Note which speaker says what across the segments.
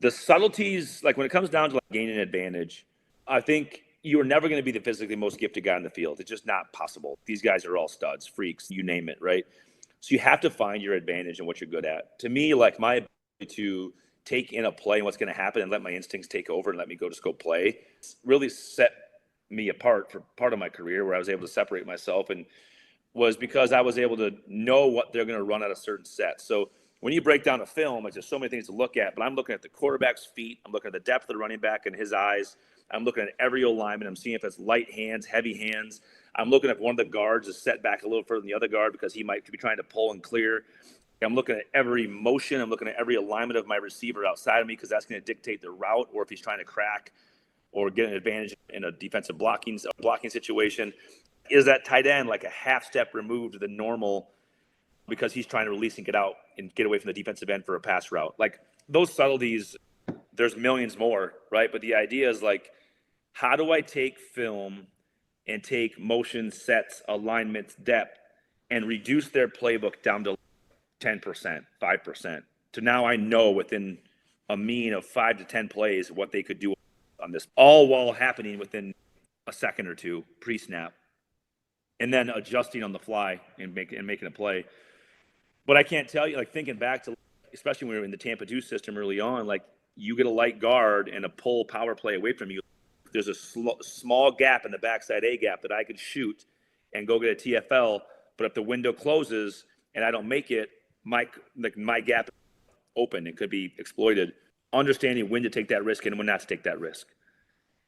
Speaker 1: The subtleties, like when it comes down to like gaining an advantage, I think you are never going to be the physically most gifted guy in the field. It's just not possible. These guys are all studs, freaks, you name it, right? So you have to find your advantage and what you're good at. To me, like my ability to take in a play and what's going to happen and let my instincts take over and let me go just go play really set me apart for part of my career where I was able to separate myself, and was because I was able to know what they're going to run at a certain set. So when you break down a film, like there's so many things to look at, but I'm looking at the quarterback's feet. I'm looking at the depth of the running back and his eyes. I'm looking at every alignment. I'm seeing if it's light hands, heavy hands. I'm looking at if one of the guards is set back a little further than the other guard because he might be trying to pull and clear. I'm looking at every motion. I'm looking at every alignment of my receiver outside of me because that's going to dictate the route or if he's trying to crack or get an advantage in a defensive blocking situation. Is that tight end like a half step removed than normal because he's trying to release and get out and get away from the defensive end for a pass route? Like those subtleties, there's millions more, right? But the idea is like, how do I take film and take motion, sets, alignments, depth, and reduce their playbook down to 10%, 5%, to now I know within a mean of 5 to 10 plays what they could do on this, all while happening within a second or two pre-snap, and then adjusting on the fly and making a play. But I can't tell you, like thinking back to, especially when we were in the Tampa 2 system early on, like you get a light guard and a pull power play away from you. There's a small gap in the backside A gap that I could shoot and go get a TFL. But if the window closes and I don't make it, my gap open, it could be exploited. Understanding when to take that risk and when not to take that risk.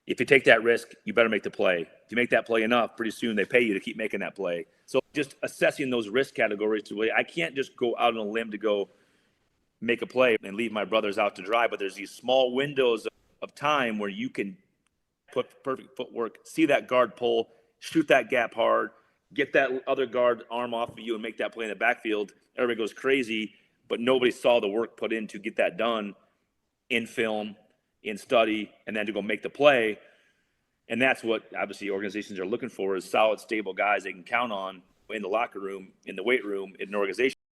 Speaker 1: If you take that risk, you better make the play. If you make that play enough, pretty soon they pay you to keep making that play. So just assessing those risk categories to I can't just go out on a limb to go make a play and leave my brothers out to dry, but there's these small windows of time where you can put perfect footwork, see that guard pull, shoot that gap hard, get that other guard arm off of you and make that play in the backfield. Everybody goes crazy, but nobody saw the work put in to get that done in film, in study, and then to go make the play. And that's what obviously organizations are looking for, is solid, stable guys they can count on in the locker room, in the weight room, in an organization.